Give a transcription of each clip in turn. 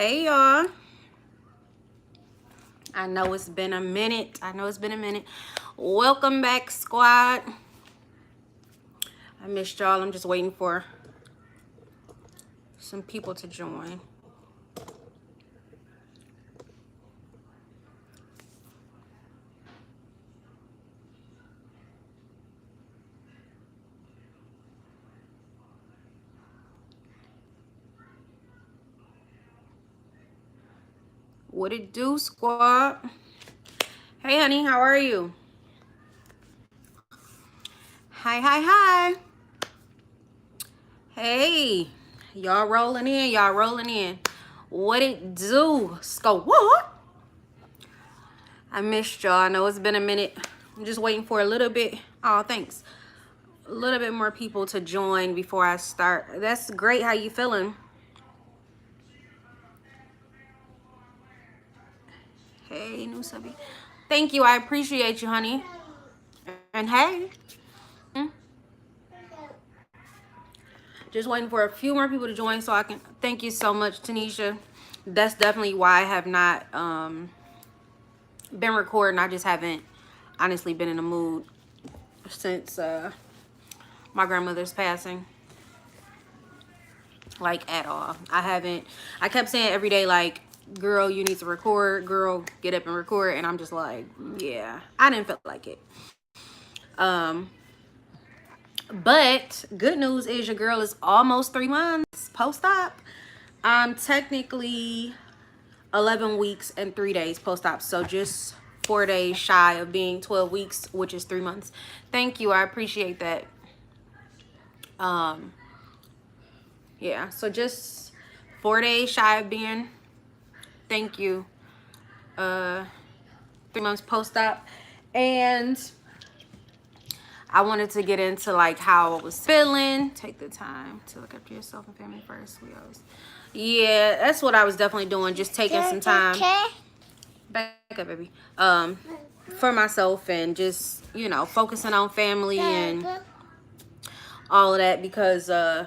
Hey y'all. I know it's been a minute. Welcome back, squad. I missed y'all. I'm just waiting for some people to join. What it do, squad? Hey honey, how are you? Hi. Hey, y'all rolling in. What it do, squad? I missed y'all. I know it's been a minute. I'm just waiting for a little bit. Oh, thanks. A little bit more people to join before I start. That's great. How you feeling? Hey, new subby. Thank you. I appreciate you, honey. And hey. Just waiting for a few more people to join so I can. Thank you so much, Tanisha. That's definitely why I have not been recording. I just haven't honestly been in the mood since my grandmother's passing. Like, at all. I kept saying every day, like, girl, you need to record. Girl, get up and record. And I'm just like, yeah, I didn't feel like it. But good news is your girl is almost 3 months post-op. I'm technically 11 weeks and 3 days post-op. So just 4 days shy of being 12 weeks, which is 3 months. Thank you. I appreciate that. Yeah, so just 4 days shy of being, thank you, 3 months post-op. And I wanted to get into like how I was feeling. Take the time to look after yourself and family first. Yeah, that's what I was definitely doing. Just taking some time. Back up, baby. For myself and just, you know, focusing on family and all of that, because y'all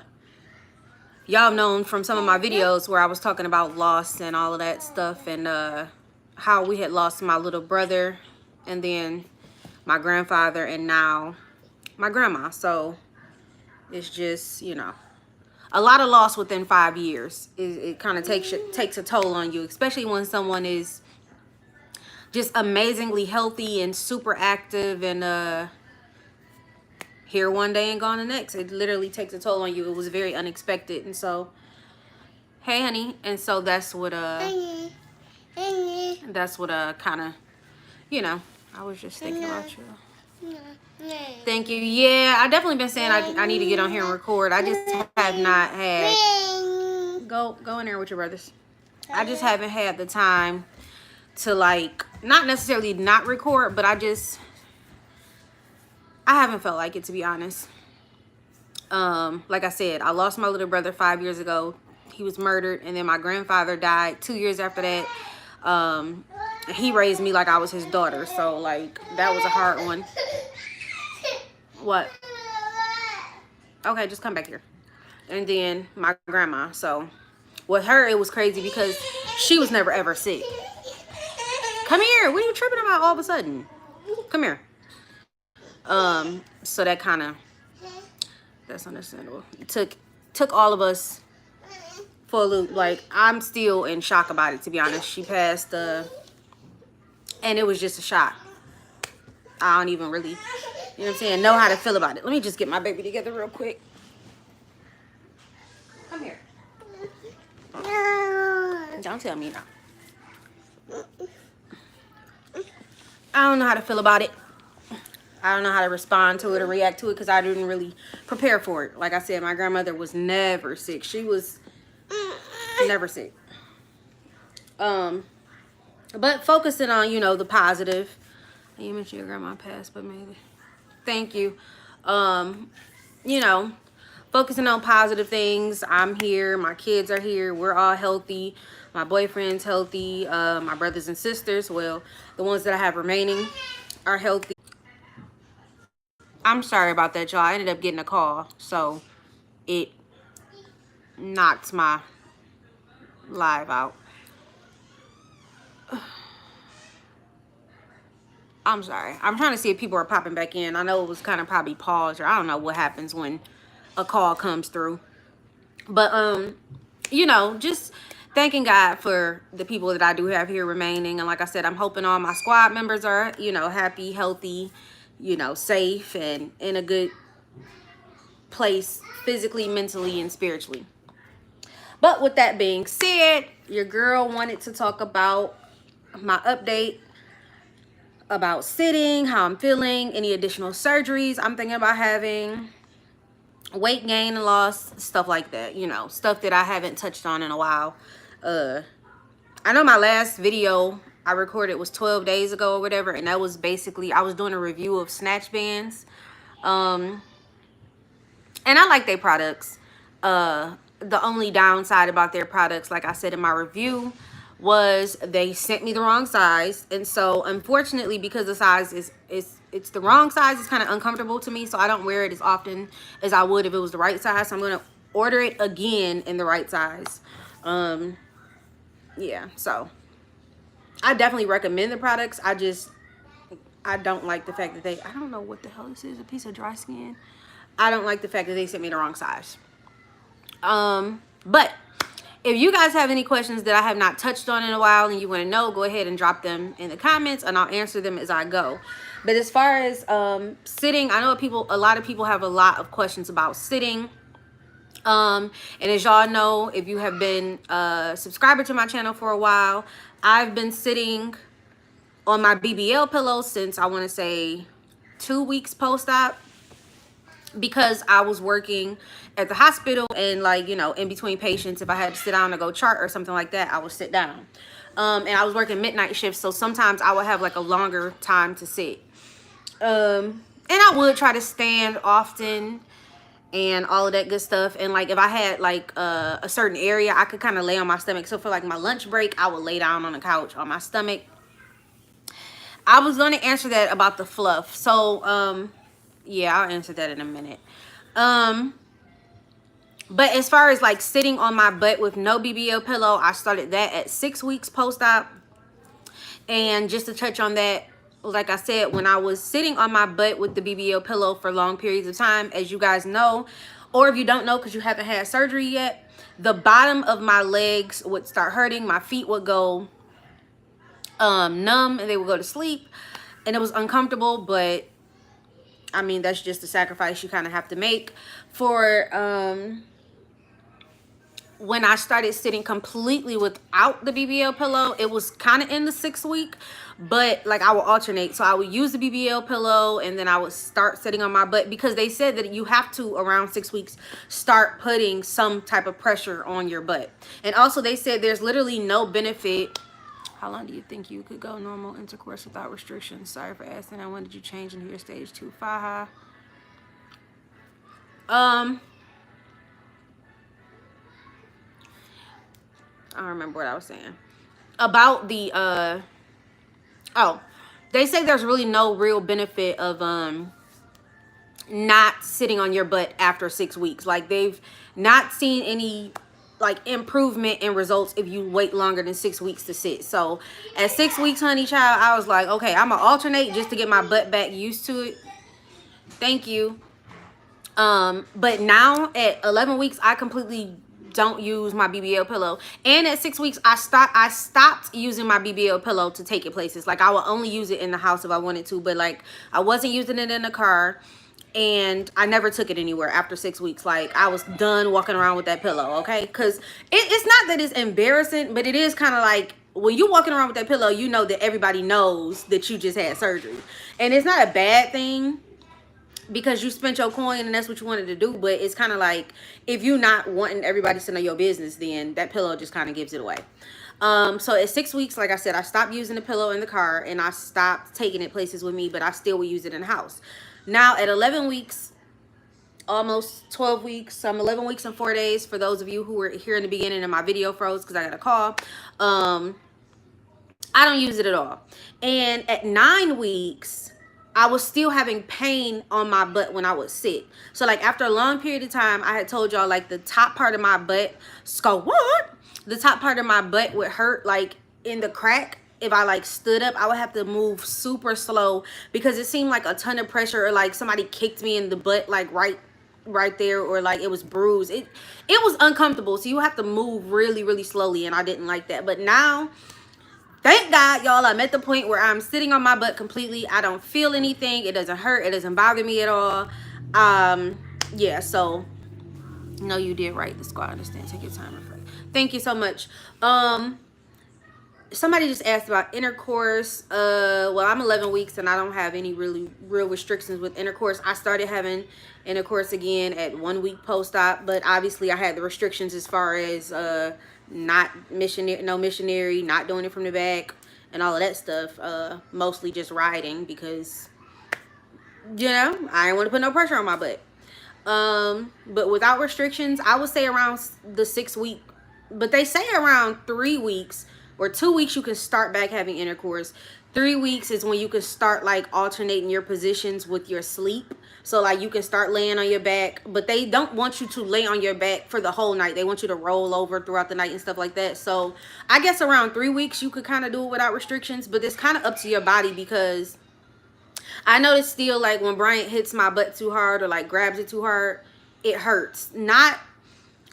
have known from some of my videos where I was talking about loss and all of that stuff, and how we had lost my little brother and then my grandfather and now my grandma. So it's just, you know, a lot of loss within 5 years. It kind of takes a toll on you, especially when someone is just amazingly healthy and super active and here one day and gone the next. It literally takes a toll on you. It was very unexpected. And so, hey honey, and so that's what kind of, you know, I was just thinking about you. Thank you. Yeah, I definitely been saying I need to get on here and record. I just have not had. Go in there with your brothers. I just haven't had the time to, like, not necessarily not record, but I haven't felt like it, to be honest. Like I said, I lost my little brother 5 years ago. He was murdered, and then my grandfather died 2 years after that. He raised me like I was his daughter, so like that was a hard one. What? Okay, just come back here. And then my grandma. So with her, it was crazy because she was never ever sick. Come here. What are you tripping about all of a sudden? Come here. So that kind of, that's understandable. It took all of us for a loop. Like, I'm still in shock about it, to be honest. She passed, and it was just a shock. I don't even really, you know what I'm saying, know how to feel about it. Let me just get my baby together real quick. Come here. Don't tell me now. I don't know how to feel about it. I don't know how to respond to it or react to it because I didn't really prepare for it. Like I said, my grandmother was never sick. She was never sick. But focusing on, you know, the positive. You mentioned your grandma passed, but maybe. Thank you. You know, focusing on positive things. I'm here. My kids are here. We're all healthy. My boyfriend's healthy. My brothers and sisters, well, the ones that I have remaining are healthy. I'm sorry about that, y'all. I ended up getting a call, so it knocked my live out. I'm sorry. I'm trying to see if people are popping back in. I know it was kind of probably paused, or I don't know what happens when a call comes through. But you know, just thanking God for the people that I do have here remaining. And like I said, I'm hoping all my squad members are, you know, happy, healthy, you know, safe, and in a good place physically, mentally, and spiritually. But with that being said, your girl wanted to talk about my update about sitting, how I'm feeling, any additional surgeries I'm thinking about having, weight gain and loss, stuff like that, you know, stuff that I haven't touched on in a while. I know my last video I recorded was 12 days ago or whatever, and that was basically, I was doing a review of snatch bands. And I like their products. The only downside about their products, like I said in my review, was they sent me the wrong size. And so unfortunately, because the size is it's the wrong size, it's kind of uncomfortable to me, so I don't wear it as often as I would if it was the right size. So I'm going to order it again in the right size. Yeah, so I definitely recommend the products. I don't like the fact that I don't know what the hell this is, a piece of dry skin. I don't like the fact that they sent me the wrong size. But if you guys have any questions that I have not touched on in a while and you want to know, go ahead and drop them in the comments and I'll answer them as I go. But as far as sitting, I know a lot of people have a lot of questions about sitting. And as y'all know, if you have been a subscriber to my channel for a while, I've been sitting on my BBL pillow since, I want to say, 2 weeks post-op, because I was working at the hospital, and like, you know, in between patients, if I had to sit down to go chart or something like that, I would sit down. And I was working midnight shifts, so sometimes I would have like a longer time to sit. And I would try to stand often and all of that good stuff. And like if I had like a certain area, I could kind of lay on my stomach. So for like my lunch break, I would lay down on the couch on my stomach. I was going to answer that about the fluff. So yeah, I'll answer that in a minute. But as far as like sitting on my butt with no BBL pillow, I started that at 6 weeks post-op. And just to touch on that, like I said, when I was sitting on my butt with the BBL pillow for long periods of time, as you guys know, or if you don't know because you haven't had surgery yet, the bottom of my legs would start hurting. My feet would go numb and they would go to sleep, and it was uncomfortable. But I mean, that's just a sacrifice you kind of have to make. For when I started sitting completely without the BBL pillow, it was kind of in the 6th week, but like I would alternate. So I would use the BBL pillow and then I would start sitting on my butt, because they said that you have to, around 6 weeks, start putting some type of pressure on your butt. And also they said there's literally no benefit. How long do you think you could go normal intercourse without restrictions? Sorry for asking. I wanted you to change into your stage 2 faja. I don't remember what I was saying about the oh, they say there's really no real benefit of not sitting on your butt after 6 weeks. Like they've not seen any like improvement in results if you wait longer than 6 weeks to sit. So at 6 weeks, honey child, I was like, okay, I'm gonna alternate just to get my butt back used to it. Thank you. But now at 11 weeks, I completely don't use my BBL pillow. And at 6 weeks, I stopped using my BBL pillow to take it places. Like I would only use it in the house if I wanted to, but like I wasn't using it in the car, and I never took it anywhere after 6 weeks. Like I was done walking around with that pillow, okay? Because it's not that it's embarrassing, but it is kind of like, when you're walking around with that pillow, you know that everybody knows that you just had surgery. And it's not a bad thing, because you spent your coin and that's what you wanted to do. But it's kind of like, if you're not wanting everybody to know your business, then that pillow just kind of gives it away. So at 6 weeks, like I said, I stopped using the pillow in the car and I stopped taking it places with me, but I still would use it in the house. Now at 11 weeks, almost 12 weeks, I'm 11 weeks and 4 days for those of you who were here in the beginning and my video froze because I got a call. I don't use it at all. And at 9 weeks, I was still having pain on my butt when I would sit. So like after a long period of time, I had told y'all like the top part of my butt, the top part of my butt would hurt like in the crack. if I like stood up, I would have to move super slow because it seemed like a ton of pressure, or like somebody kicked me in the butt, like right there, or like it was bruised. It was uncomfortable, so you have to move really, really slowly, and I didn't like that. But now, thank God, y'all, I'm at the point where I'm sitting on my butt completely. I don't feel anything. It doesn't hurt. It doesn't bother me at all. Yeah, so no, you did right. The squad understand. Take your time. Thank you so much. Somebody just asked about intercourse. Well, I'm 11 weeks and I don't have any real restrictions with intercourse. I started having intercourse again at 1 week post-op, but obviously I had the restrictions as far as not missionary, no missionary, not doing it from the back, and all of that stuff. Mostly just riding because, you know, I didn't want to put no pressure on my butt. But without restrictions, I would say around the 6 week, but they say around 3 weeks or 2 weeks you can start back having intercourse. 3 weeks is when you can start like alternating your positions with your sleep. So like you can start laying on your back, but they don't want you to lay on your back for the whole night. They want you to roll over throughout the night and stuff like that. So I guess around 3 weeks you could kind of do it without restrictions, but it's kind of up to your body, because I notice still like when Bryant hits my butt too hard or like grabs it too hard, it hurts. Not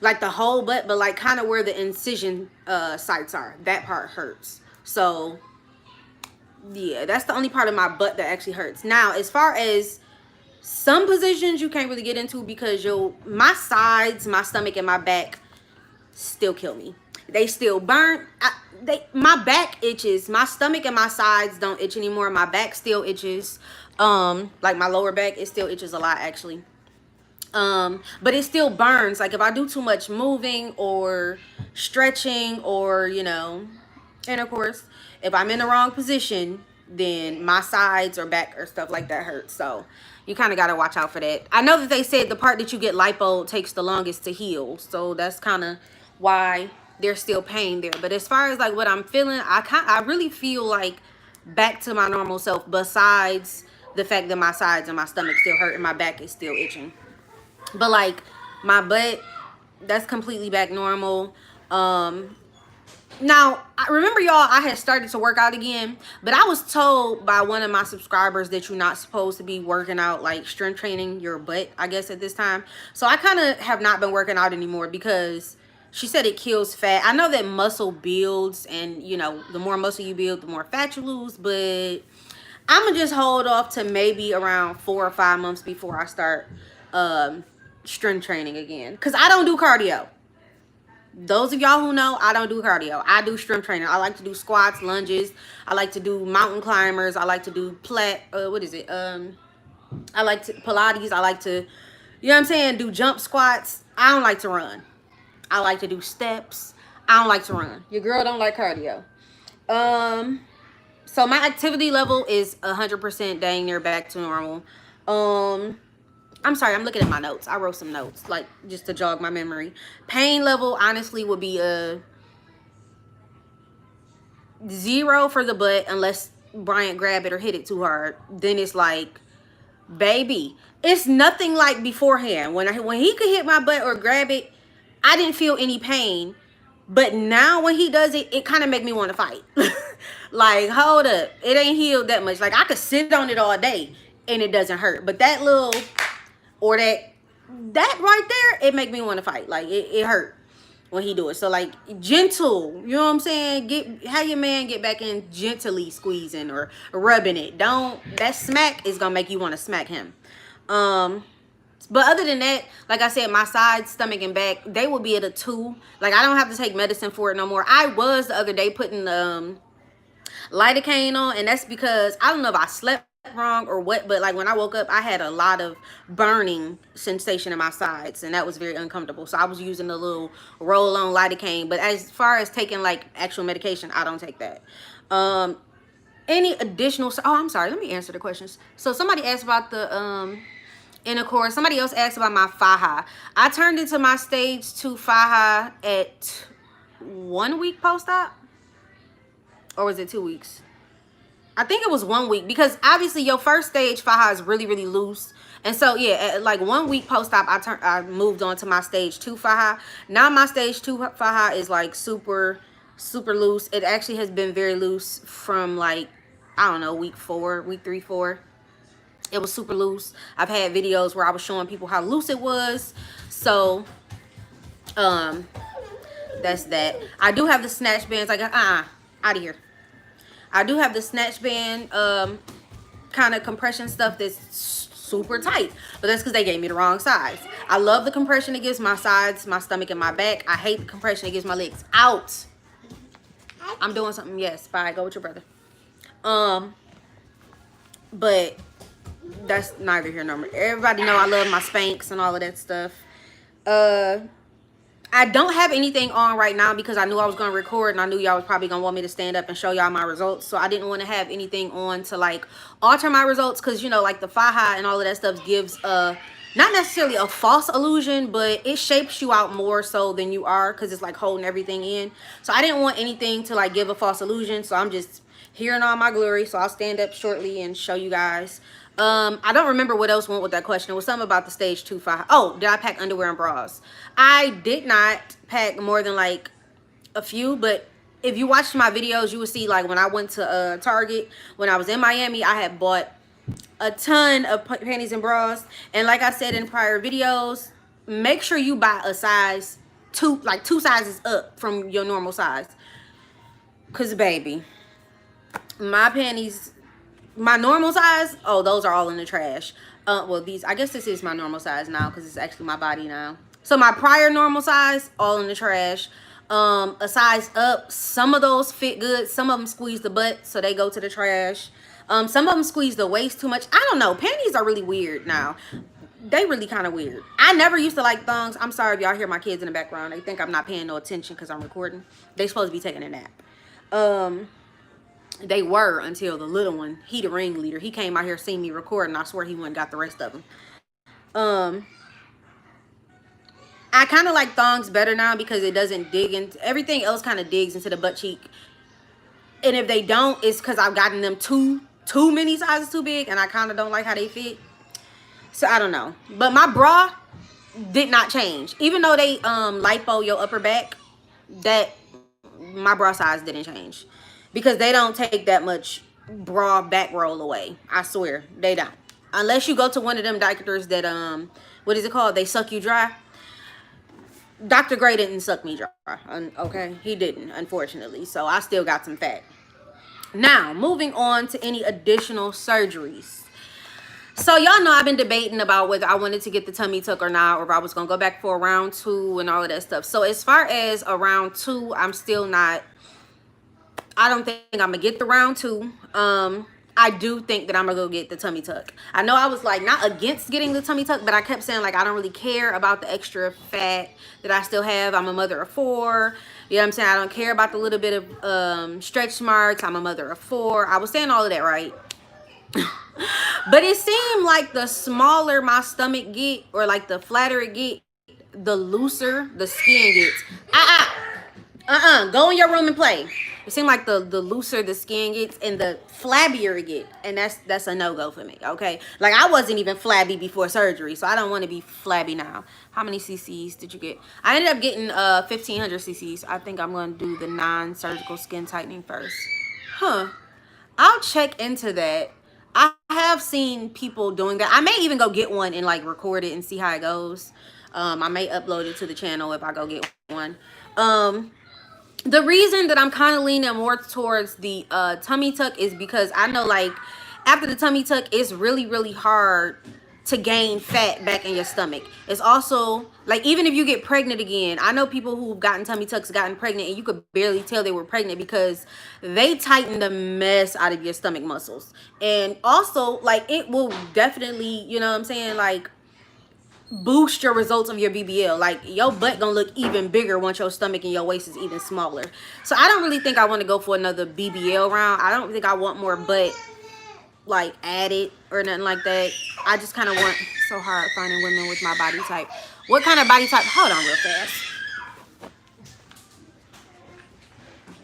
like the whole butt, but like kind of where the incision sites are. That part hurts. So yeah, that's the only part of my butt that actually hurts. Now, as far as some positions you can't really get into, because my sides, my stomach, and my back still kill me. They still burn. My back itches. My stomach and my sides don't itch anymore. My back still itches. Like my lower back, it still itches a lot actually. But it still burns. Like if I do too much moving or stretching or, you know, intercourse, if I'm in the wrong position, then my sides or back or stuff like that hurts. So you kind of got to watch out for that. I know that they said the part that you get lipo takes the longest to heal. So that's kind of why there's still pain there. But as far as like what I'm feeling, I really feel like back to my normal self, besides the fact that my sides and my stomach still hurt and my back is still itching. But like my butt, that's completely back normal. Now, I remember, y'all, I had started to work out again, but I was told by one of my subscribers that you're not supposed to be working out, like strength training your butt, I guess, at this time. So I kind of have not been working out anymore because she said it kills fat. I know that muscle builds, and, you know, the more muscle you build, the more fat you lose, but I'm going to just hold off to maybe around 4 or 5 months before I start strength training again, because I don't do cardio. Those of y'all who know, I don't do cardio. I do strength training. I like to do squats, lunges. I like to do mountain climbers. I like to do I like to Pilates. I like to, you know what I'm saying, do jump squats. I don't like to run. I like to do steps. I don't like to run. Your girl don't like cardio. So my activity level is 100% dang near back to normal. I'm sorry, I'm looking at my notes. I wrote some notes, like, just to jog my memory. Pain level, honestly, would be a 0 for the butt, unless Bryant grab it or hit it too hard. Then it's like, baby, it's nothing like beforehand. When he could hit my butt or grab it, I didn't feel any pain. But now when he does it, it kind of make me want to fight. Like, hold up, it ain't healed that much. Like, I could sit on it all day and it doesn't hurt. But that little... or that right there, it make me want to fight. Like it hurt when he do it. So like gentle, you know what I'm saying? Have your man get back in gently squeezing or rubbing it. That smack is gonna make you want to smack him. But other than that, like I said, my sides, stomach, and back, they will be at a 2. Like I don't have to take medicine for it no more. I was the other day putting lidocaine on, and that's because I don't know if I slept wrong or what, but like when I woke up, I had a lot of burning sensation in my sides, and that was very uncomfortable. So I was using a little roll-on lidocaine. But as far as taking like actual medication, I don't take that. Any additional... I'm sorry, let me answer the questions. So somebody asked about the intercourse. Somebody else asked about my faja. I turned into my stage 2 faja at 1 week post-op, or was it 2 weeks? I think it was 1 week, because obviously your first stage faja is really, really loose. And so, yeah, at like 1 week post-op, I moved on to my stage 2 faja. Now my stage 2 faja is like super super loose. It actually has been very loose from like, I don't know, week 3, 4. It was super loose. I've had videos where I was showing people how loose it was. So that's that. I do have the snatch bands. Like, out of here. I do have the snatch band kind of compression stuff that's super tight, but that's because they gave me the wrong size. I love the compression it gives my sides, my stomach, and my back. I hate the compression it gives my legs. Out. I'm doing something. Yes, bye. Go with your brother. But that's neither here nor there. Everybody know I love my Spanx and all of that stuff. I don't have anything on right now because I knew I was going to record, and I knew y'all was probably going to want me to stand up and show y'all my results. So I didn't want to have anything on to like alter my results, because you know, like the faja and all of that stuff gives not necessarily a false illusion, but it shapes you out more so than you are, because it's like holding everything in. So I didn't want anything to like give a false illusion. So I'm just here in all my glory. So I'll stand up shortly and show you guys. I don't remember what else went with that question. It was something about the stage 2 faja. Oh, did I pack underwear and bras? I did not pack more than like a few, but if you watched my videos, you would see like when I went to Target, when I was in Miami, I had bought a ton of panties and bras. And like I said in prior videos, make sure you buy a size 2, like 2 sizes up from your normal size. Cause baby, my panties, my normal size, oh, those are all in the trash. Well, these, I guess this is my normal size now because it's actually my body now. So my prior normal size, all in the trash. A size up, some of those fit good, some of them squeeze the butt, so they go to the trash. Some of them squeeze the waist too much. I don't know, panties are really weird now. They really kind of weird. I never used to like thongs. I'm sorry if y'all hear my kids in the background. They think I'm not paying no attention because I'm recording. They supposed to be taking a nap. They were, until the little one, he the ringleader. He came out here, seen me recording. I swear he went and got the rest of them. I kind of like thongs better now because it doesn't dig into, everything else kind of digs into the butt cheek. And if they don't, it's because I've gotten them too many sizes too big, and I kind of don't like how they fit. So I don't know. But my bra did not change. Even though they lipo your upper back, that my bra size didn't change. Because they don't take that much bra back roll away. I swear, they don't. Unless you go to one of them doctors that, what is it called? They suck you dry. Dr. Gray didn't suck me dry. Okay? He didn't, unfortunately. So I still got some fat. Now, moving on to any additional surgeries. So y'all know I've been debating about whether I wanted to get the tummy tuck or not, or if I was going to go back for a round 2 and all of that stuff. So as far as a round 2, I'm still not, I don't think I'm gonna get the round 2. I do think that I'm gonna go get the tummy tuck. I know I was like not against getting the tummy tuck, but I kept saying like I don't really care about the extra fat that I still have. I'm a mother of 4. You know what I'm saying? I don't care about the little bit of stretch marks. I'm a mother of 4. I was saying all of that, right? But it seemed like the smaller my stomach get, or like the flatter it get, the looser the skin gets. Go in your room and play. It seemed like the looser the skin gets and the flabbier it get, and that's a no-go for me. Okay, like I wasn't even flabby before surgery, so I don't want to be flabby now. How many cc's did you get? I ended up getting 1500 cc's. I think I'm going to do the non-surgical skin tightening first. I'll check into that. I have seen people doing that. I may even go get one and like record it and see how it goes. I may upload it to the channel if I go get one. The reason that I'm kind of leaning more towards the tummy tuck is because I know like after the tummy tuck, it's really, really hard to gain fat back in your stomach. It's also like, even if you get pregnant again, I know people who've gotten tummy tucks gotten pregnant and you could barely tell they were pregnant because they tighten the mess out of your stomach muscles. And also like it will definitely, you know what I'm saying, like boost your results of your BBL. Like your butt gonna look even bigger once your stomach and your waist is even smaller. So I don't really think I want to go for another BBL round. I don't think I want more butt like added or nothing like that. I just kind of want, so hard finding women with my body type. What kind of body type? Hold on real fast.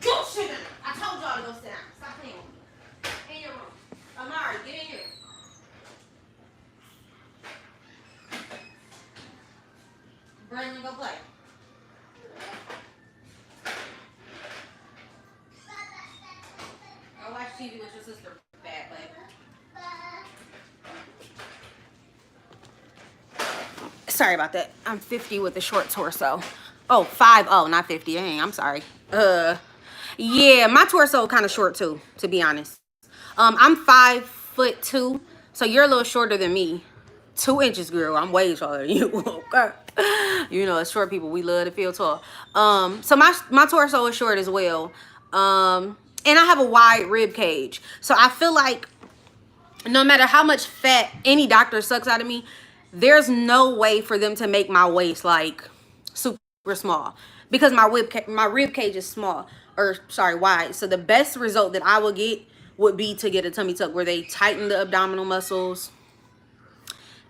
Go sit down. I told y'all to go sit down. Stop playing with me. In your room. Amari, get in here. Brandon, go play. TV with your sister bad, but sorry about that. I'm 50 with a short torso. Oh, 50, not 50. Dang, I'm sorry. Yeah, my torso kind of short too, to be honest. I'm 5'2", so you're a little shorter than me. 2 inches, girl. I'm way taller than you. Okay. You know, as short people, we love to feel tall. So my torso is short as well. And I have a wide rib cage. So I feel like no matter how much fat any doctor sucks out of me, there's no way for them to make my waist like super small, because my rib cage is small, or sorry, wide. So the best result that I would get would be to get a tummy tuck where they tighten the abdominal muscles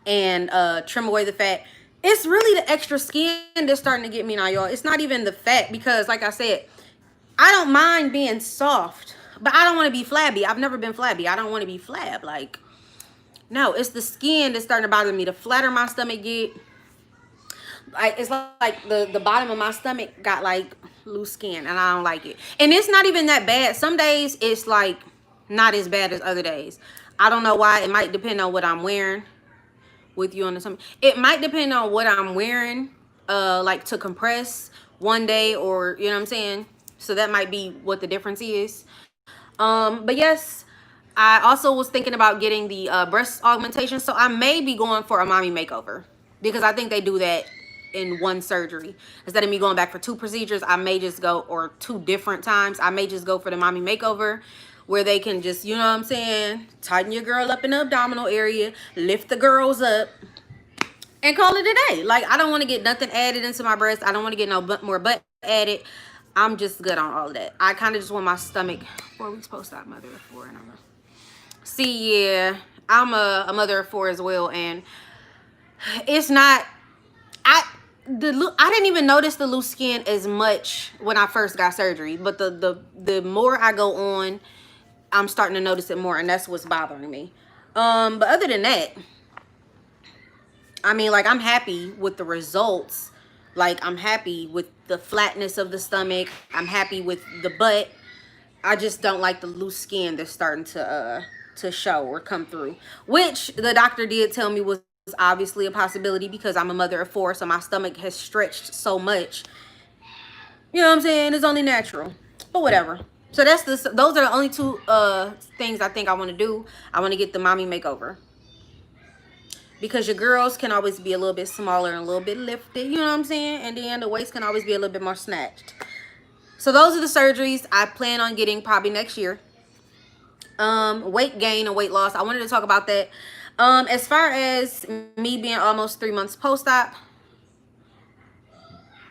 and trim away the fat. It's really the extra skin that's starting to get me now, y'all. It's not even the fat, because like I said, I don't mind being soft, but I don't want to be flabby. I've never been flabby. I don't want to be flab. Like, no, it's the skin that's starting to bother me. The flatter my stomach get, like, it's like the bottom of my stomach got like loose skin, and I don't like it. And it's not even that bad. Some days it's like not as bad as other days. I don't know why. It might depend on what I'm wearing. With you on the stomach, it might depend on what I'm wearing, like to compress one day, or you know what I'm saying. So that might be what the difference is. But yes, I also was thinking about getting the breast augmentation. So I may be going for a mommy makeover, because I think they do that in one surgery. Instead of me going back for 2 procedures, I may just go, or 2 different times, I may just go for the mommy makeover, where they can just, you know what I'm saying, tighten your girl up in the abdominal area, lift the girls up, and call it a day. Like, I don't want to get nothing added into my breast. I don't want to get no more butt added. I'm just good on all of that. I kind of just want my stomach. 4 weeks post-op, mother of 4, and see, yeah, I'm a mother of 4 as well, and it's not. I didn't even notice the loose skin as much when I first got surgery, but the more I go on, I'm starting to notice it more, and that's what's bothering me. But other than that, I mean, like, I'm happy with the results. Like, I'm happy with the flatness of the stomach. I'm happy with the butt. I just don't like the loose skin that's starting to show or come through, which the doctor did tell me was obviously a possibility, because I'm a mother of 4, so my stomach has stretched so much. You know what I'm saying? It's only natural, but whatever. So those are the only 2 things I think I want to do. I want to get the mommy makeover, because your girls can always be a little bit smaller and a little bit lifted, you know what I'm saying? And then the waist can always be a little bit more snatched. So those are the surgeries I plan on getting probably next year. Weight gain and weight loss, I wanted to talk about that. As far as me being almost 3 months post-op,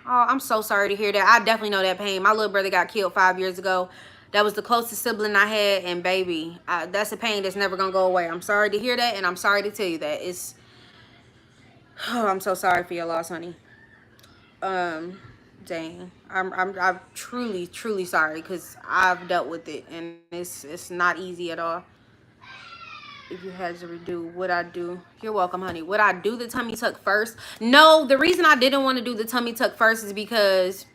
oh, I'm so sorry to hear that. I definitely know that pain. My little brother got killed 5 years ago. That was the closest sibling I had, and baby, that's a pain that's never gonna go away. I'm sorry to hear that, and I'm sorry to tell you that. I'm so sorry for your loss, honey. Dang, I'm truly sorry, because I've dealt with it, and it's not easy at all. If you had to redo, would I do? You're welcome, honey. Would I do the tummy tuck first? No, the reason I didn't want to do the tummy tuck first is because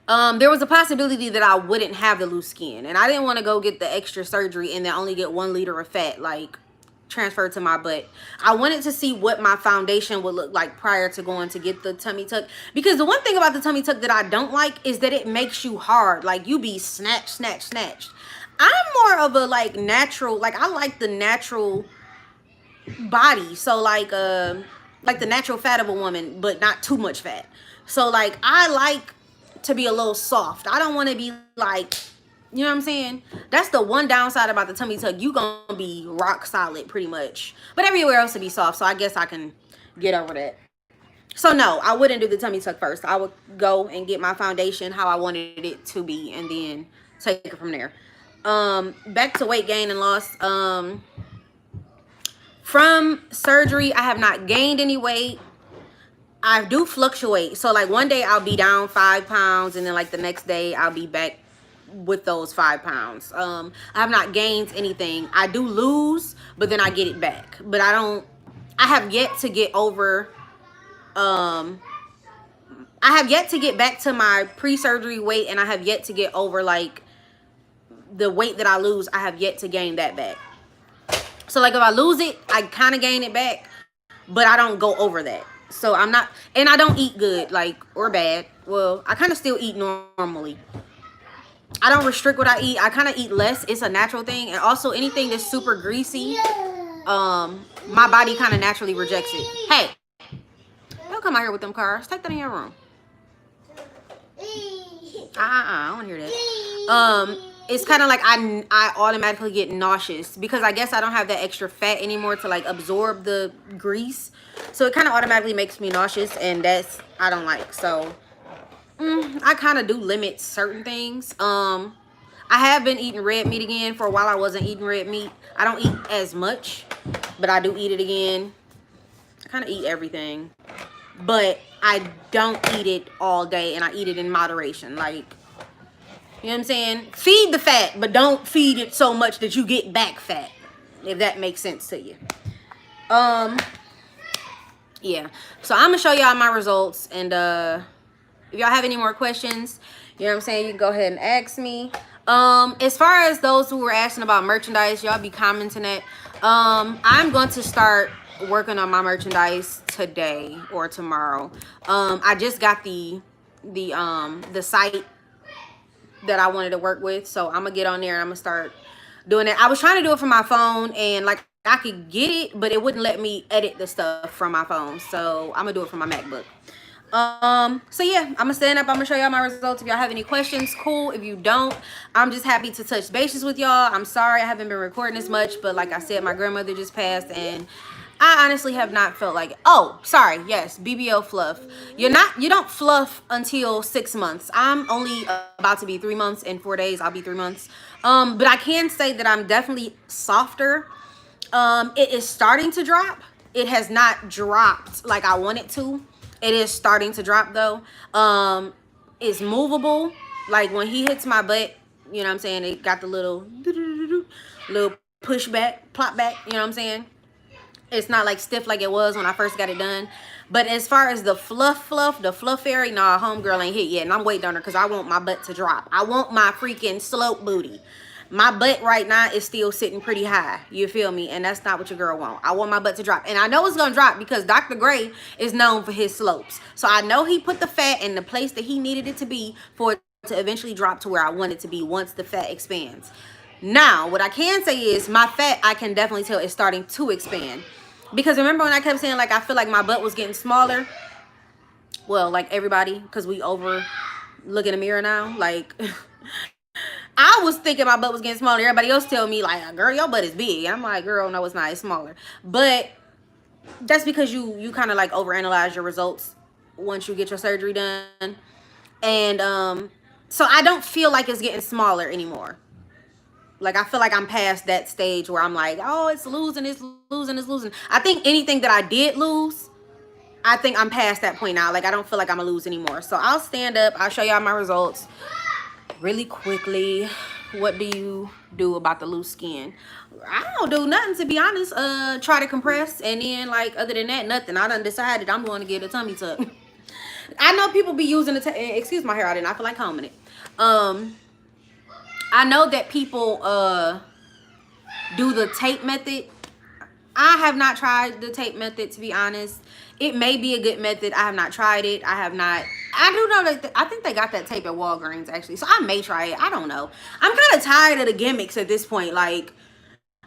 there was a possibility that I wouldn't have the loose skin, and I didn't want to go get the extra surgery and then only get 1 liter of fat like transferred to my butt. I wanted to see what my foundation would look like prior to going to get the tummy tuck, because the one thing about the tummy tuck that I don't like is that it makes you hard. Like, you be snatched. I'm more of a like natural, like, I like the natural body, so like the natural fat of a woman, but not too much fat. So like, I like to be a little soft. I don't want to be like, you know what I'm saying? That's the one downside about the tummy tuck. You gonna be rock solid pretty much, but everywhere else to be soft. So I guess I can get over that. So no, I wouldn't do the tummy tuck first. I would go and get my foundation how I wanted it to be, and then take it from there. Back to weight gain and loss. From surgery, I have not gained any weight. I do fluctuate. So like, one day I'll be down 5 pounds, and then like the next day I'll be back with those 5 pounds. I have not gained anything. I do lose, but then I get it back. But I have yet to get over, I have yet to get back to my pre-surgery weight, and I have yet to get over like the weight that I lose, I have yet to gain that back. So like if I lose it, I kind of gain it back, but I don't go over that. So I'm not, and I don't eat good, like, or bad. Well, I kind of still eat normally. I don't restrict what I eat. I kind of eat less. It's a natural thing. And also anything that's super greasy, my body kind of naturally rejects it. Hey, don't come out here with them cars. Take that in your room. I don't want to hear that. It's kind of like I automatically get nauseous because I guess I don't have that extra fat anymore to like absorb the grease. So it kind of automatically makes me nauseous, and that's, I don't like. So I kind of do limit certain things. I have been eating red meat again. For a while I wasn't eating red meat. I don't eat as much, but I do eat it again. I kind of eat everything, but I don't eat it all day, and I eat it in moderation. Like, you know what I'm saying? Feed the fat, but don't feed it so much that you get back fat, if that makes sense to you. Yeah. So I'm gonna show y'all my results, and if y'all have any more questions, you know what I'm saying, you can go ahead and ask me. As far as those who were asking about merchandise, y'all be commenting it. I'm going to start working on my merchandise today or tomorrow. I just got the site that I wanted to work with, so I'm gonna get on there and I'm gonna start doing it. I was trying to do it from my phone, and like I could get it, but it wouldn't let me edit the stuff from my phone, so I'm gonna do it from my MacBook. So yeah, I'm gonna stand up, I'm gonna show y'all my results. If y'all have any questions, cool. If you don't, I'm just happy to touch bases with y'all. I'm sorry I haven't been recording as much, but like I said, my grandmother just passed, and I honestly have not felt like it. Oh, sorry, yes, BBL fluff. You don't fluff until 6 months. I'm only about to be 3 months. In 4 days I'll be 3 months. But I can say that I'm definitely softer. It is starting to drop. It has not dropped like I want it to. It is starting to drop though. It's movable. Like when he hits my butt, you know what I'm saying, it got the little push back, plop back, you know what I'm saying. It's not like stiff like it was when I first got it done. But as far as the fluff fairy, nah, homegirl ain't hit yet, and I'm waiting on her because I want my butt to drop. I want my freaking slope booty. My butt right now is still sitting pretty high, you feel me? And that's not what your girl want. I want my butt to drop, and I know it's gonna drop because Dr. Gray is known for his slopes. So I know he put the fat in the place that he needed it to be for it to eventually drop to where I want it to be once the fat expands. Now, what I can say is my fat, I can definitely tell, is starting to expand. Because remember when I kept saying, like, I feel like my butt was getting smaller? Well, like everybody, because we over look in the mirror now. Like, I was thinking my butt was getting smaller. Everybody else tell me, like, girl, your butt is big. I'm like, girl, no, it's not. It's smaller. But that's because you kind of, like, overanalyze your results once you get your surgery done. And so I don't feel like it's getting smaller anymore. Like, I feel like I'm past that stage where I'm like, oh, it's losing, it's losing, it's losing. I think anything that I did lose, I think I'm past that point now. Like, I don't feel like I'm going to lose anymore. So I'll stand up. I'll show y'all my results really quickly. What do you do about the loose skin? I don't do nothing, to be honest. Try to compress. And then, like, other than that, nothing. I done decided I'm going to get a tummy tuck. I know people be using the, excuse my hair, I did not feel like combing it. I know that people do the tape method. I have not tried the tape method, to be honest. It may be a good method. I have not tried it. I have not. I do know that I think they got that tape at Walgreens, actually. So I may try it. I don't know. I'm kind of tired of the gimmicks at this point. Like,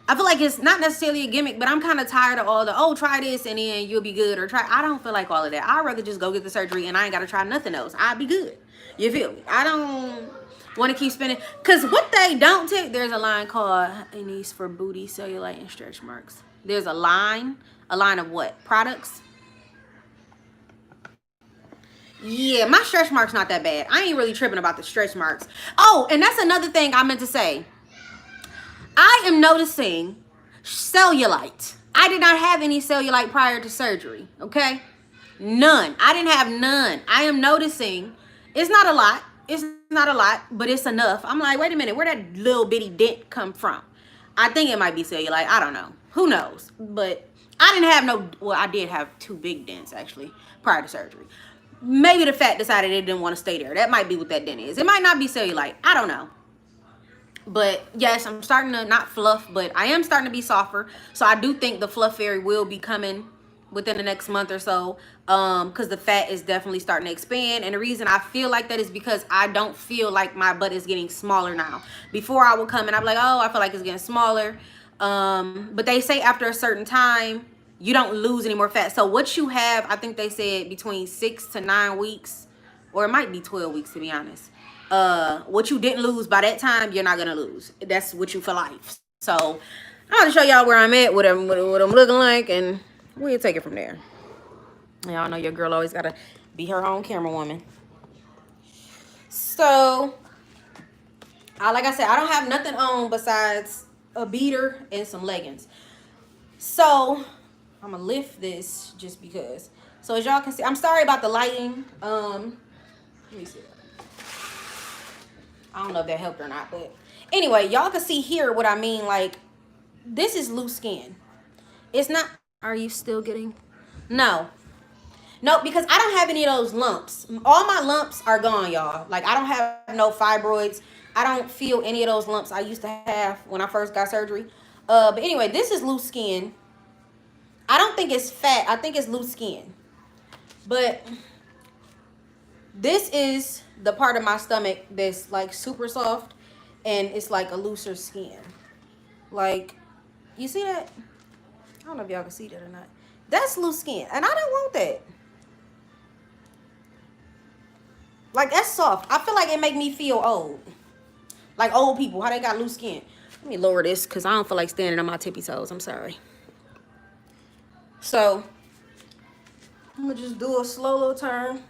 I feel like it's not necessarily a gimmick, but I'm kind of tired of all the, oh, try this and then you'll be good, or try. I don't feel like all of that. I'd rather just go get the surgery and I ain't got to try nothing else. I'd be good. You feel me? I don't want to keep spending, because what they don't take, there's a line called Anise for booty, cellulite, and stretch marks. There's a line of what? Products? Yeah, my stretch marks not that bad. I ain't really tripping about the stretch marks. Oh, and that's another thing I meant to say. I am noticing cellulite. I did not have any cellulite prior to surgery, okay? None. I didn't have none. I am noticing it's not a lot. It's not a lot, but it's enough. I'm like, wait a minute, where'd that little bitty dent come from? I think it might be cellulite. I don't know. Who knows? But I didn't have no, well, I did have 2 big dents, actually, prior to surgery. Maybe the fat decided it didn't want to stay there. That might be what that dent is. It might not be cellulite. I don't know. But yes, I'm starting to not fluff, but I am starting to be softer. So I do think the fluff fairy will be coming within the next month or so, because the fat is definitely starting to expand. And the reason I feel like that is because I don't feel like my butt is getting smaller now. Before I would come and I'm like, oh, I feel like it's getting smaller, but they say after a certain time you don't lose any more fat. So what you have, I think they said between 6 to 9 weeks, or it might be 12 weeks to be honest. What you didn't lose by that time, you're not gonna lose. That's what you for life. So I'm gonna show y'all where I'm at, what I'm looking like, and we'll take it from there. Y'all know your girl always gotta be her own camera woman. So like I said, I don't have nothing on besides a beater and some leggings. So I'm gonna lift this just because. So as y'all can see, I'm sorry about the lighting. Let me see. I don't know if that helped or not, but anyway, y'all can see here what I mean. Like, this is loose skin. It's not. Are you still getting? No, because I don't have any of those lumps. All my lumps are gone, y'all. Like, I don't have no fibroids. I don't feel any of those lumps I used to have when I first got surgery. But anyway, this is loose skin. I don't think it's fat. I think it's loose skin. But this is the part of my stomach that's like super soft, and it's like a looser skin. Like, you see that? I don't know if y'all can see that or not. That's loose skin, and I don't want that. Like, that's soft. I feel like it make me feel old. Like old people, how they got loose skin. Let me lower this because I don't feel like standing on my tippy toes. I'm sorry. So I'm gonna just do a slow little turn.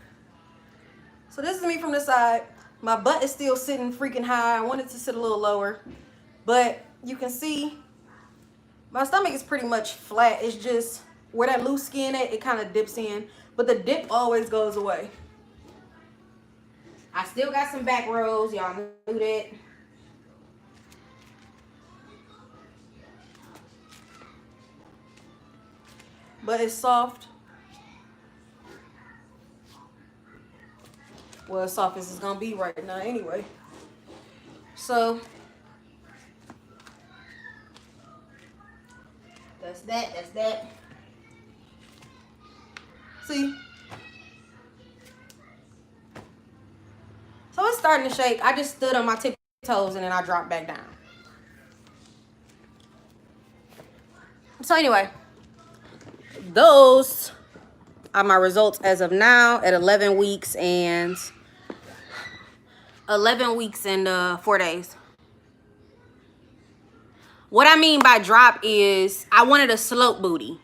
So this is me from the side. My butt is still sitting freaking high. I want it to sit a little lower. But you can see my stomach is pretty much flat. It's just where that loose skin at, it kind of dips in. But the dip always goes away. I still got some back rows. Y'all knew that. But it's soft. Well, as soft as it's gonna be right now anyway. So that's that. See? So it's starting to shake. I just stood on my tippy toes and then I dropped back down. So anyway, those are my results as of now at 11 weeks and 4 days. What I mean by drop is I wanted a slope booty.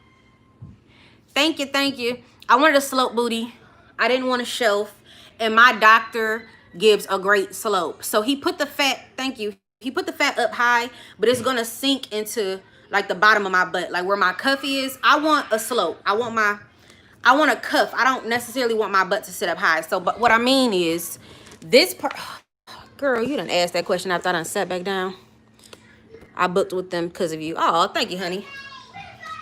Thank you. I wanted a slope booty. I didn't want a shelf. And my doctor gives a great slope. So he put the fat, thank you. He put the fat up high, but it's going to sink into like the bottom of my butt, like where my cuff is. I want a slope. I want a cuff. I don't necessarily want my butt to sit up high. So, but what I mean is this part, girl, you done asked that question after I done sat back down. I booked with them because of you. Oh, thank you, honey.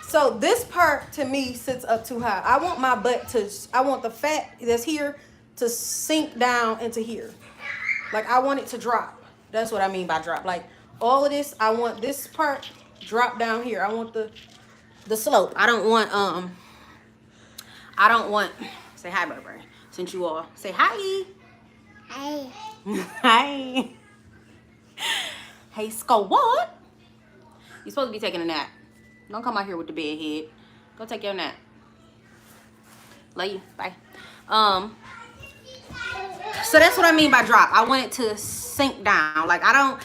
So this part to me sits up too high. I want my butt to, I want the fat that's here to sink down into here. Like I want it to drop. That's what I mean by drop. Like all of this, I want this part drop down here. I want the slope. I don't want, say hi, Burberry, since you all say hi. Hi. Hi. Hey, Squad. You're supposed to be taking a nap. Don't come out here with the bed head. Go take your nap. Love you. Bye. So that's what I mean by drop. I want it to sink down. Like I don't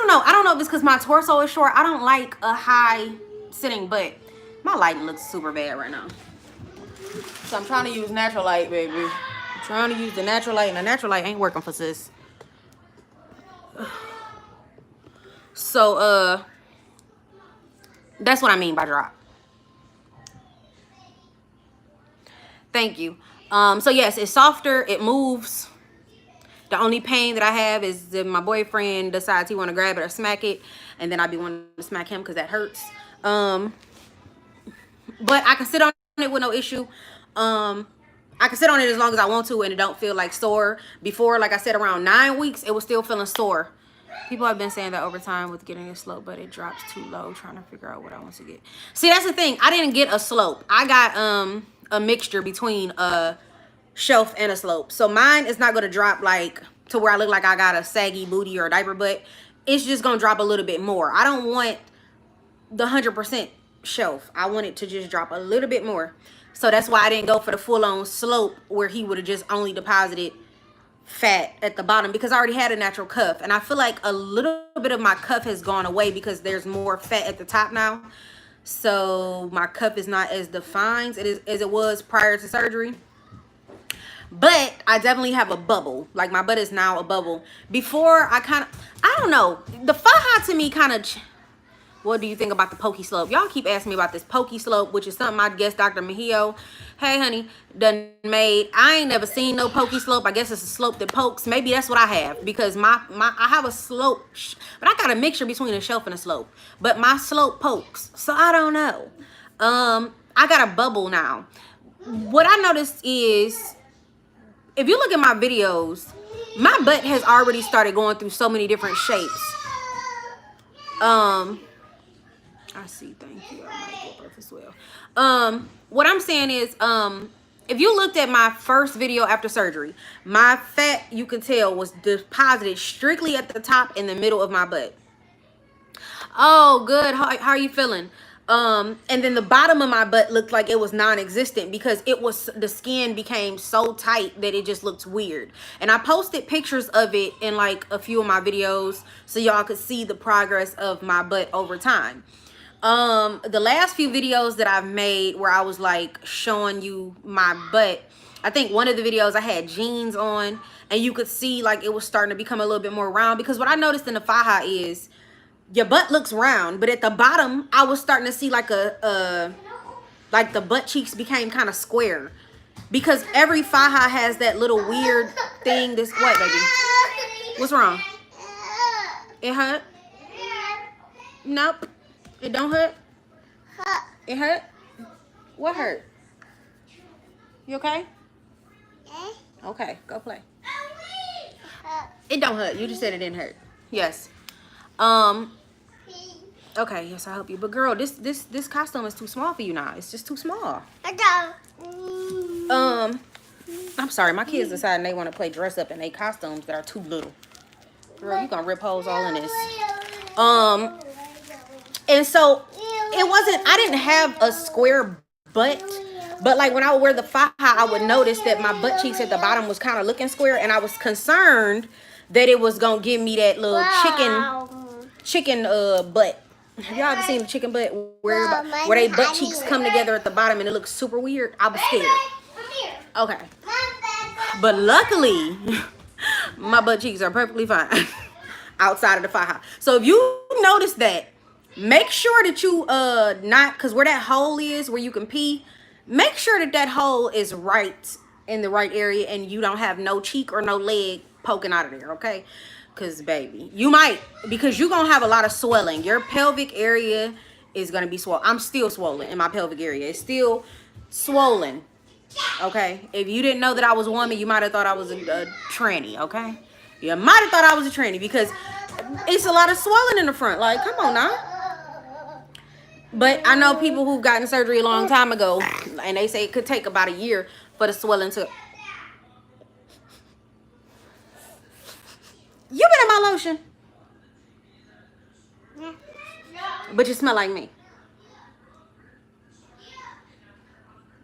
know. I don't know if it's because my torso is short. I don't like a high sitting butt. My lighting looks super bad right now. So I'm trying to use natural light, baby. I'm trying to use the natural light, and the natural light ain't working for sis. So that's what I mean by drop. Thank you. So yes, it's softer, it moves. The only pain that I have is if my boyfriend decides he want to grab it or smack it, and then I be wanting to smack him because that hurts. But I can sit on it with no issue. I can sit on it as long as I want to, and it don't feel like sore. Before, like I said, around 9 weeks, it was still feeling sore. People have been saying that over time with getting a slope, but it drops too low. Trying to figure out what I want to get. See, that's the thing. I didn't get a slope. I got a mixture between a shelf and a slope. So mine is not going to drop like to where I look like I got a saggy booty or a diaper butt. It's just going to drop a little bit more. I don't want the 100% shelf. I want it to just drop a little bit more. So that's why I didn't go for the full-on slope where he would have just only deposited fat at the bottom, because I already had a natural cuff, and I feel like a little bit of my cuff has gone away because there's more fat at the top now. So my cuff is not as defined as it was prior to surgery. But I definitely have a bubble. Like my butt is now a bubble. Before I don't know. The faja to me kind of, what do you think about the pokey slope? Y'all keep asking me about this pokey slope, which is something I guess Dr. Mejio, hey honey, done made. I ain't never seen no pokey slope. I guess it's a slope that pokes. Maybe that's what I have, because I have a slope, but I got a mixture between a shelf and a slope. But my slope pokes, so I don't know. I got a bubble now. What I noticed is, if you look at my videos, my butt has already started going through so many different shapes. I see, thank you. I might get both as well. What I'm saying is, if you looked at my first video after surgery, my fat, you can tell, was deposited strictly at the top in the middle of my butt. Oh, good. How are you feeling? And then the bottom of my butt looked like it was non-existent because the skin became so tight that it just looked weird. And I posted pictures of it in like a few of my videos so y'all could see the progress of my butt over time. The last few videos that I've made where I was like showing you my butt, I think one of the videos I had jeans on and you could see like it was starting to become a little bit more round, because what I noticed in the faja is your butt looks round, but at the bottom I was starting to see like like the butt cheeks became kind of square, because every faja has that little weird thing. What, baby? What's wrong? It hurt? Nope. It don't hurt? It hurt? What hurt? You okay? Okay, go play. It don't hurt. You just said it didn't hurt. Yes. Okay, yes, I help you. But girl, this costume is too small for you now. It's just too small. I'm sorry, my kids decided they want to play dress up in their costumes that are too little. Girl, you gonna rip holes all in this. And so I didn't have a square butt, but like when I would wear the faja, I would notice that my butt cheeks at the bottom was kind of looking square, and I was concerned that it was gonna give me that little chicken butt. Have y'all ever seen the chicken butt where they butt cheeks come together at the bottom and it looks super weird? I was scared. Okay. But luckily, my butt cheeks are perfectly fine outside of the faja. So if you notice that, make sure that you because where that hole is where you can pee, make sure that hole is right in the right area and you don't have no cheek or no leg poking out of there, okay? Because baby, you might, because you're gonna have a lot of swelling. Your pelvic area is gonna be swollen. I'm still swollen in my pelvic area. It's still swollen, okay? If you didn't know that I was a woman, you might have thought I was a tranny, okay? You might have thought I was a tranny because it's a lot of swelling in the front. Like, come on now. But I know people who've gotten surgery a long time ago, and they say it could take about a year for the swelling to... You been in my lotion? Yeah. But you smell like me.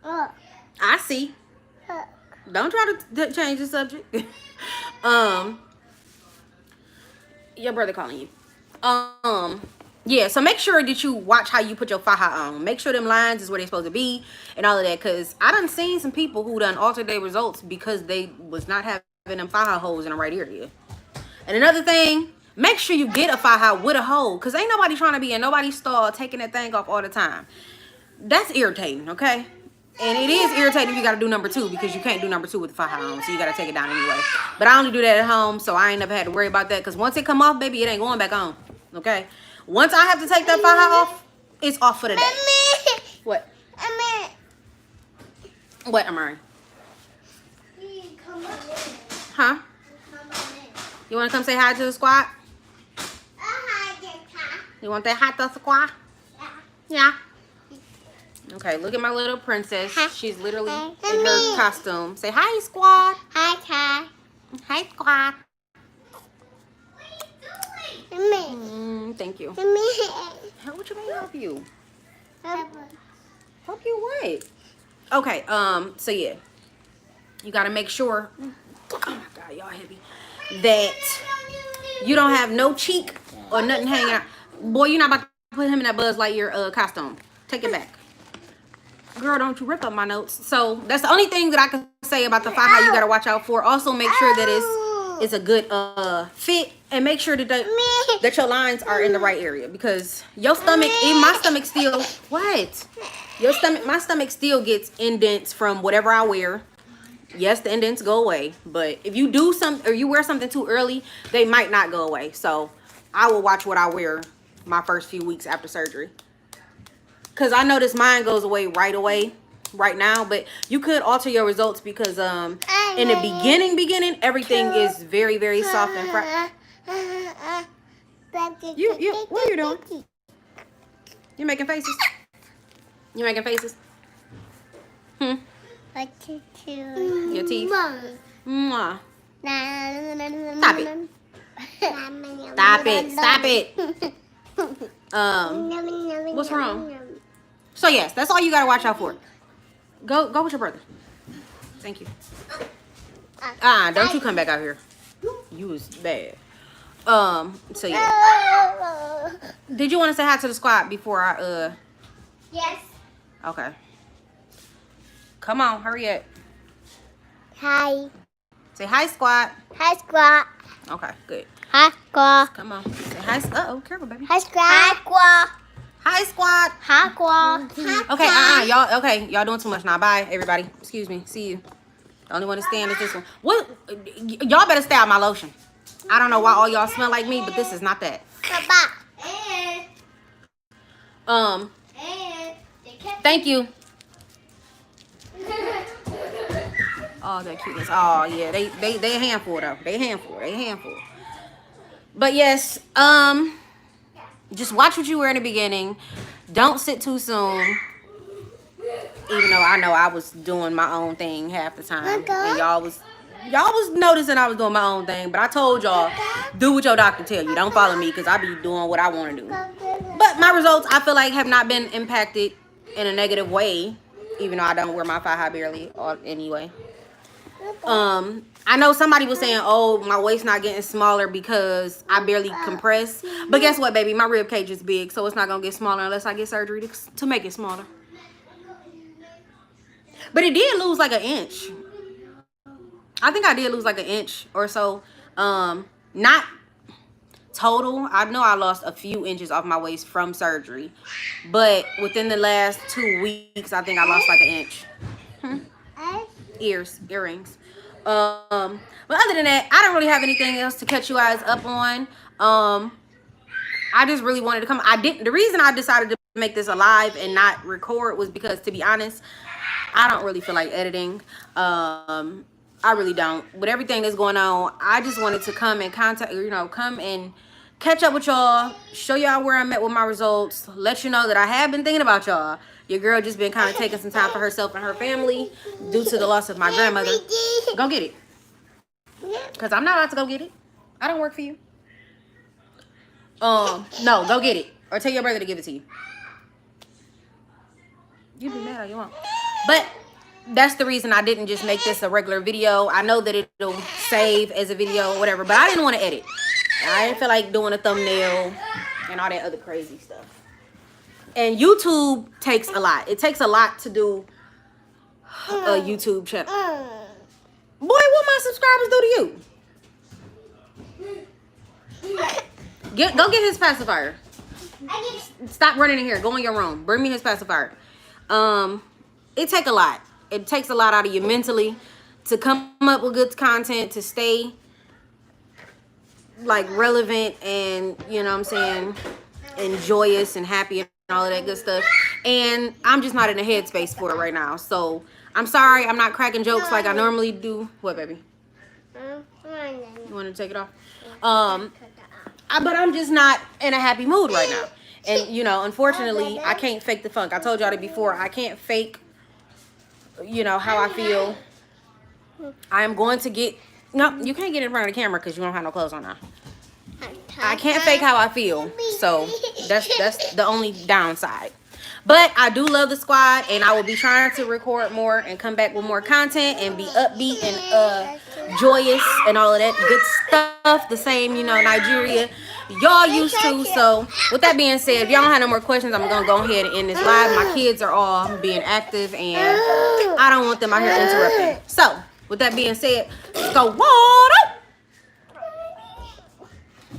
I see. Don't try to change the subject. Your brother calling you. Yeah, so make sure that you watch how you put your faja on. Make sure them lines is where they're supposed to be and all of that, because I done seen some people who done altered their results because they was not having them faja holes in the right area. And another thing, make sure you get a faja with a hole, because ain't nobody trying to be in nobody's stall taking that thing off all the time. That's irritating, okay? And it is irritating if you got to do number 2, because you can't do number 2 with the faja on, so you got to take it down anyway. But I only do that at home, so I ain't never had to worry about that, because once it come off, baby, it ain't going back on, okay? Once I have to take that faja off, it's off for the day. What? What, Amari? Huh? You want to come say hi to the squad? You want that hot dog squaw? Yeah. Okay, look at my little princess. She's literally in her costume. Say hi, squad. Hi, Kai. Hi, squad. Thank you. What you mean help you? Help you what? Okay, so yeah. You gotta make sure, oh my God, y'all heavy, that you don't have no cheek or nothing hanging out. Boy, you're not about to put him in that Buzz Lightyear costume. Take it back. Girl, don't you rip up my notes. So that's the only thing that I can say about the faja you gotta watch out for. Also make sure that it's a good fit, and make sure that your lines are in the right area, because your stomach, even my stomach still, what? My stomach still gets indents from whatever I wear. Yes, the indents go away, but if you do something or you wear something too early, they might not go away. So I will watch what I wear my first few weeks after surgery, because I notice mine goes away right now, but you could alter your results, because in the beginning everything is very, very soft and fresh. What are you doing? You making faces? You making faces? Your teeth. Mwah. Stop it. Stop it. Stop it. What's wrong? So yes, that's all you gotta watch out for. Go with your brother. Thank you. Don't you come back out here. You was bad. So yeah. Did you want to say hi to the squad before I Yes. Okay. Come on, hurry up. Hi. Say hi, squad. Hi, squad. Okay, good. Hi, squad. Come on. Say hi. Uh-oh, careful, baby. Hi, squad. Hi, squad. Hi, squad. Hi, squad. Okay, y'all doing too much now. Bye, everybody. Excuse me. See you. The only one to stand is this one. What? Y'all better stay out my lotion. I don't know why all y'all smell like me, but this is not that. Thank you. Oh, that cuteness. Oh yeah, they a handful though. They a handful. But yes, just watch what you wear in the beginning. Don't sit too soon. Even though I know I was doing my own thing half the time, and y'all was noticing I was doing my own thing. But I told y'all, do what your doctor tell you. Don't follow me, because I be doing what I want to do. But my results, I feel like, have not been impacted in a negative way, even though I don't wear my faja barely or anyway. I know somebody was saying, oh, my waist not getting smaller because I barely compress. But guess what, baby? My rib cage is big, so it's not going to get smaller unless I get surgery to make it smaller. But it did lose like an inch. I think I did lose like an inch or so. Not total. I know I lost a few inches off my waist from surgery. But within the last 2 weeks, I think I lost like an inch. Earrings. But other than that, I don't really have anything else to catch you guys up on. I just really wanted to come. The reason I decided to make this a live and not record was because, to be honest, I don't really feel like editing. I really don't. With everything that's going on, I just wanted to come and come and catch up with y'all, show y'all where I'm at with my results, let you know that I have been thinking about y'all. Your girl just been kind of taking some time for herself and her family due to the loss of my grandmother. Go get it. Because I'm not about to go get it. I don't work for you. No, go get it. Or tell your brother to give it to you. You be mad all you want. But that's the reason I didn't just make this a regular video. I know that it'll save as a video or whatever, but I didn't want to edit. I didn't feel like doing a thumbnail and all that other crazy stuff. And YouTube takes a lot. It takes a lot to do a YouTube channel. Boy, what my subscribers do to you? Go get his pacifier. Stop running in here. Go in your room. Bring me his pacifier. It takes a lot. It takes a lot out of you mentally to come up with good content, to stay like relevant and, you know what I'm saying, and joyous and happy and all of that good stuff. And I'm just not in the headspace for it right now. So I'm sorry I'm not cracking jokes like I normally do. What, baby? You want to take it off? but I'm just not in a happy mood right now. And, you know, unfortunately, I can't fake the funk. I told y'all that before. I can't fake, you know, how I feel. I'm going to get... No, you can't get in front of the camera because you don't have no clothes on now. I can't fake how I feel. So, that's the only downside. But I do love the squad, and I will be trying to record more and come back with more content and be upbeat and joyous and all of that good stuff. The same, you know, Nigeria y'all used to. So with that being said, if y'all don't have no more questions, I'm gonna go ahead and end this live. My kids are all being active, and I don't want them out here interrupting. So with that being said, let's go water.